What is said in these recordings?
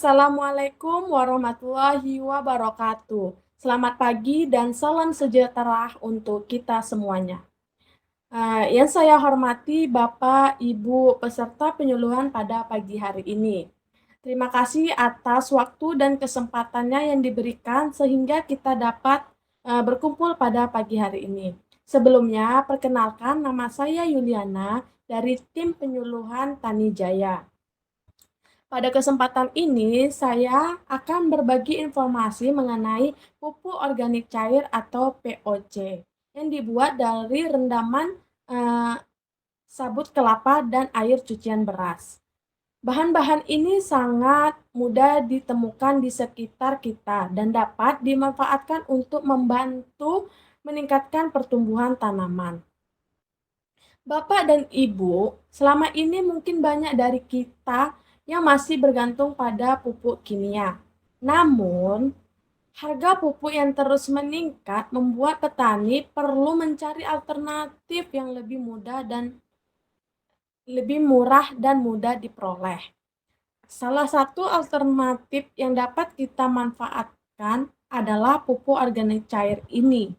Assalamualaikum warahmatullahi wabarakatuh. Selamat pagi dan salam sejahtera untuk kita semuanya. Yang saya hormati Bapak, Ibu, peserta penyuluhan pada pagi hari ini. Terima kasih atas waktu dan kesempatannya yang diberikan sehingga kita dapat berkumpul pada pagi hari ini. Sebelumnya, perkenalkan nama saya Yuliana dari tim penyuluhan Tani Jaya. Pada kesempatan ini, saya akan berbagi informasi mengenai pupuk organik cair atau POC yang dibuat dari rendaman eh, sabut kelapa dan air cucian beras. Bahan-bahan ini sangat mudah ditemukan di sekitar kita dan dapat dimanfaatkan untuk membantu meningkatkan pertumbuhan tanaman. Bapak dan Ibu, selama ini mungkin banyak dari kita yang masih bergantung pada pupuk kimia. Namun, harga pupuk yang terus meningkat membuat petani perlu mencari alternatif yang lebih murah dan mudah diperoleh. Salah satu alternatif yang dapat kita manfaatkan adalah pupuk organik cair ini.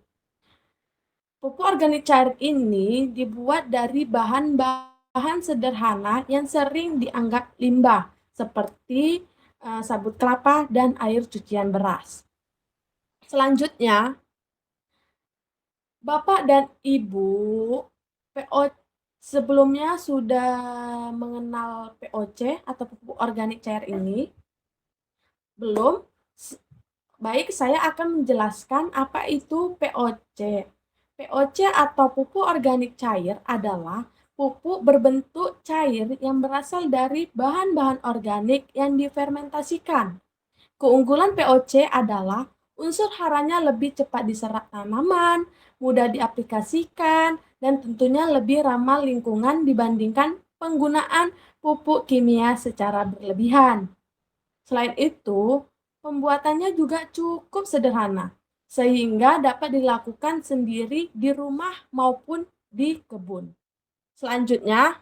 Pupuk organik cair ini dibuat dari bahan-bahan sederhana yang sering dianggap limbah, seperti sabut kelapa dan air cucian beras. Selanjutnya, Bapak dan Ibu PO sebelumnya sudah mengenal POC atau pupuk organik cair ini? Belum? Baik, saya akan menjelaskan apa itu POC. POC atau pupuk organik cair adalah pupuk berbentuk cair yang berasal dari bahan-bahan organik yang difermentasikan. Keunggulan POC adalah unsur haranya lebih cepat diserap tanaman, mudah diaplikasikan, dan tentunya lebih ramah lingkungan dibandingkan penggunaan pupuk kimia secara berlebihan. Selain itu, pembuatannya juga cukup sederhana, sehingga dapat dilakukan sendiri di rumah maupun di kebun. Selanjutnya,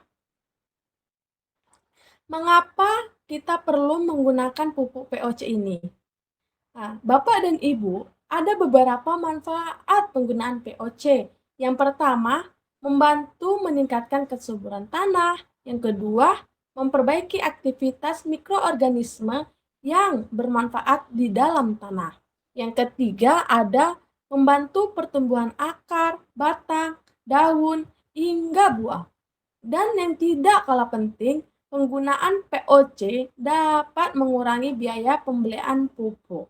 mengapa kita perlu menggunakan pupuk POC ini? Nah, Bapak dan Ibu, ada beberapa manfaat penggunaan POC. Yang pertama, membantu meningkatkan kesuburan tanah. Yang kedua, memperbaiki aktivitas mikroorganisme yang bermanfaat di dalam tanah. Yang ketiga, ada membantu pertumbuhan akar, batang, daun, hingga buah. Dan yang tidak kalah penting, penggunaan POC dapat mengurangi biaya pembelian pupuk.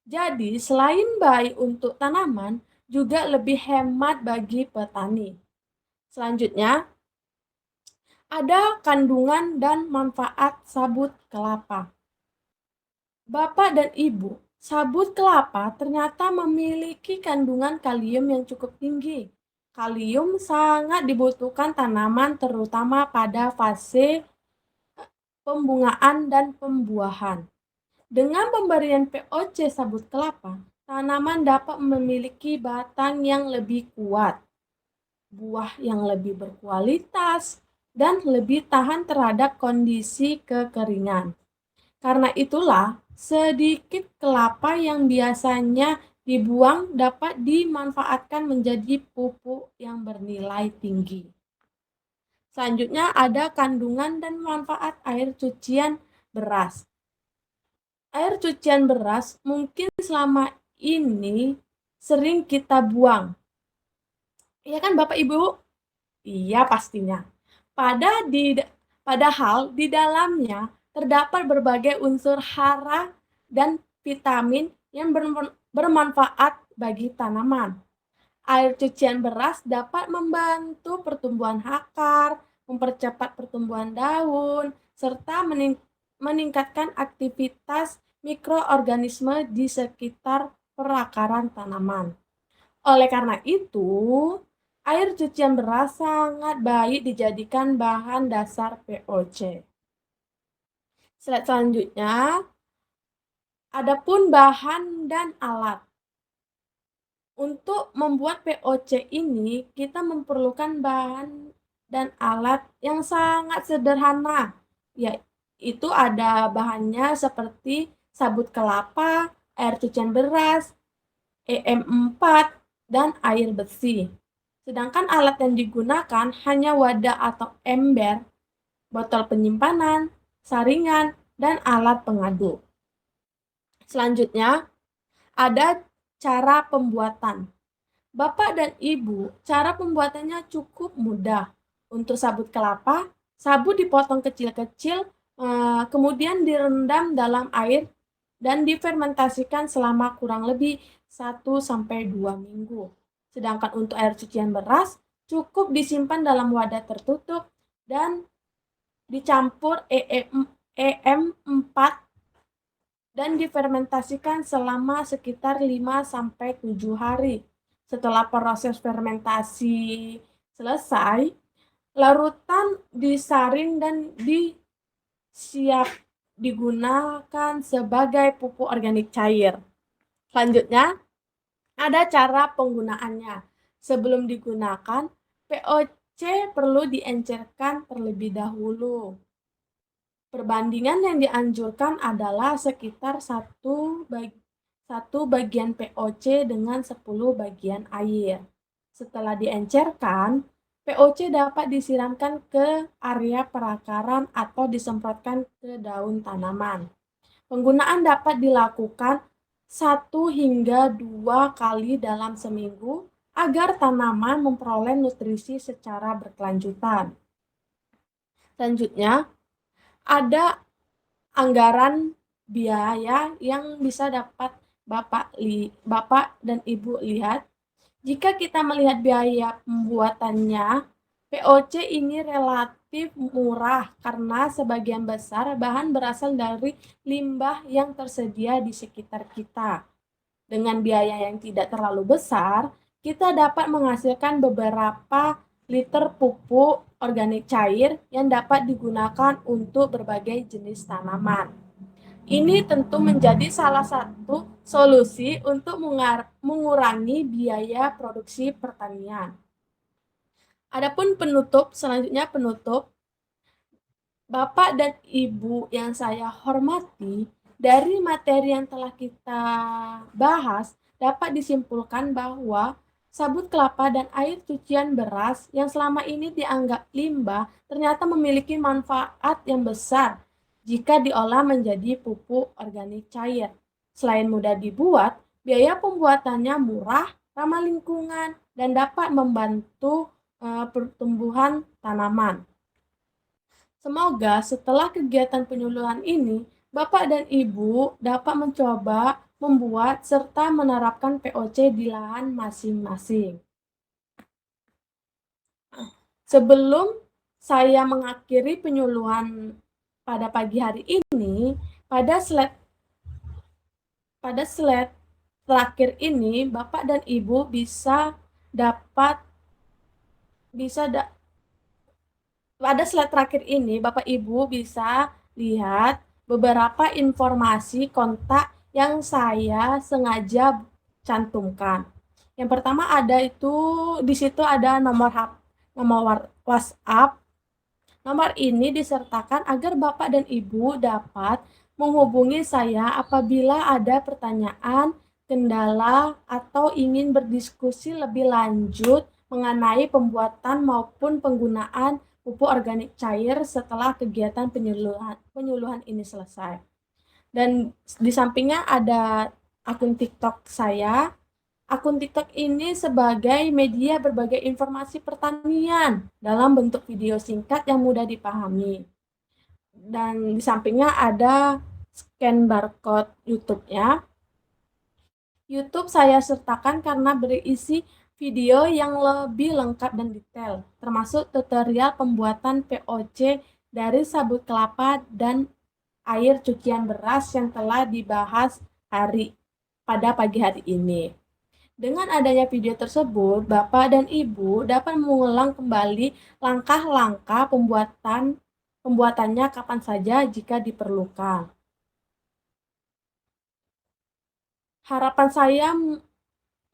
Jadi, selain baik untuk tanaman, juga lebih hemat bagi petani. Selanjutnya, ada kandungan dan manfaat sabut kelapa. Bapak dan Ibu, sabut kelapa ternyata memiliki kandungan kalium yang cukup tinggi. Kalium sangat dibutuhkan tanaman terutama pada fase pembungaan dan pembuahan. Dengan pemberian POC sabut kelapa, tanaman dapat memiliki batang yang lebih kuat, buah yang lebih berkualitas, dan lebih tahan terhadap kondisi kekeringan. Karena itulah, sedikit kelapa yang biasanya dibuang dapat dimanfaatkan menjadi pupuk yang bernilai tinggi. Selanjutnya ada kandungan dan manfaat air cucian beras. Air cucian beras mungkin selama ini sering kita buang. Iya kan Bapak Ibu? Iya pastinya. Padahal di dalamnya terdapat berbagai unsur hara dan vitamin yang bermanfaat bagi tanaman. Air cucian beras dapat membantu pertumbuhan akar, mempercepat pertumbuhan daun, serta meningkatkan aktivitas mikroorganisme di sekitar perakaran tanaman. Oleh karena itu, air cucian beras sangat baik dijadikan bahan dasar POC. Slide selanjutnya, adapun bahan dan alat. Untuk membuat POC ini, kita memerlukan bahan dan alat yang sangat sederhana, Itu ada bahannya seperti sabut kelapa, air cucian beras, EM4, dan air bersih. Sedangkan alat yang digunakan hanya wadah atau ember, botol penyimpanan, saringan, dan alat pengaduk. Selanjutnya, ada cara pembuatan. Bapak dan Ibu, cara pembuatannya cukup mudah. Untuk sabut kelapa, sabut dipotong kecil-kecil, kemudian direndam dalam air dan difermentasikan selama kurang lebih 1 sampai 2 minggu. Sedangkan untuk air cucian beras, cukup disimpan dalam wadah tertutup dan dicampur EM4 dan difermentasikan selama sekitar 5 sampai 7 hari. Setelah proses fermentasi selesai, larutan disaring dan siap digunakan sebagai pupuk organik cair. Selanjutnya, ada cara penggunaannya. Sebelum digunakan, POC perlu diencerkan terlebih dahulu. Perbandingan yang dianjurkan adalah sekitar 1 bagian POC dengan 10 bagian air. Setelah diencerkan, POC dapat disiramkan ke area perakaran atau disemprotkan ke daun tanaman. Penggunaan dapat dilakukan 1 hingga 2 kali dalam seminggu agar tanaman memperoleh nutrisi secara berkelanjutan. Selanjutnya, ada anggaran biaya yang bisa dapat Bapak dan Ibu lihat. Jika kita melihat biaya pembuatannya, POC ini relatif murah karena sebagian besar bahan berasal dari limbah yang tersedia di sekitar kita. Dengan biaya yang tidak terlalu besar, kita dapat menghasilkan beberapa liter pupuk organik cair yang dapat digunakan untuk berbagai jenis tanaman. Ini tentu menjadi salah satu solusi untuk mengurangi biaya produksi pertanian. Adapun selanjutnya penutup, Bapak dan Ibu yang saya hormati, dari materi yang telah kita bahas, dapat disimpulkan bahwa sabut kelapa dan air cucian beras yang selama ini dianggap limbah ternyata memiliki manfaat yang besar jika diolah menjadi pupuk organik cair. Selain mudah dibuat, biaya pembuatannya murah, ramah lingkungan, dan dapat membantu pertumbuhan tanaman. Semoga setelah kegiatan penyuluhan ini, Bapak dan Ibu dapat mencoba membuat serta menerapkan POC di lahan masing-masing. Sebelum saya mengakhiri penyuluhan pada pagi hari ini, pada slide terakhir ini, Bapak dan Ibu pada slide terakhir ini, Bapak Ibu bisa lihat beberapa informasi kontak yang saya sengaja cantumkan. Yang pertama di situ ada nomor WhatsApp. Nomor ini disertakan agar Bapak dan Ibu dapat menghubungi saya apabila ada pertanyaan, kendala, atau ingin berdiskusi lebih lanjut mengenai pembuatan maupun penggunaan pupuk organik cair setelah kegiatan penyuluhan ini selesai. Dan di sampingnya ada akun TikTok saya. Akun TikTok ini sebagai media berbagai informasi pertanian dalam bentuk video singkat yang mudah dipahami. Dan di sampingnya ada scan barcode YouTube-nya. YouTube saya sertakan karena berisi video yang lebih lengkap dan detail, termasuk tutorial pembuatan POC dari sabut kelapa dan air cucian beras yang telah dibahas pada pagi hari ini. Dengan adanya video tersebut, Bapak dan Ibu dapat mengulang kembali langkah-langkah pembuatannya kapan saja jika diperlukan. Harapan saya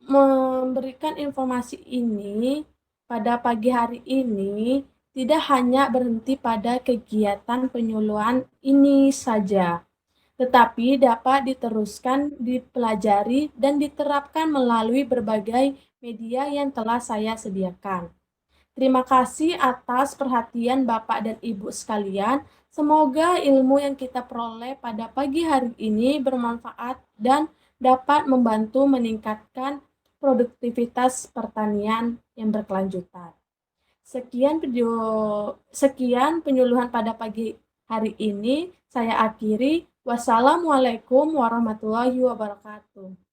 memberikan informasi ini pada pagi hari ini tidak hanya berhenti pada kegiatan penyuluhan ini saja, tetapi dapat diteruskan, dipelajari, dan diterapkan melalui berbagai media yang telah saya sediakan. Terima kasih atas perhatian Bapak dan Ibu sekalian. Semoga ilmu yang kita peroleh pada pagi hari ini bermanfaat dan dapat membantu meningkatkan produktivitas pertanian yang berkelanjutan. Sekian penyuluhan pada pagi hari ini. Saya akhiri. Wassalamualaikum warahmatullahi wabarakatuh.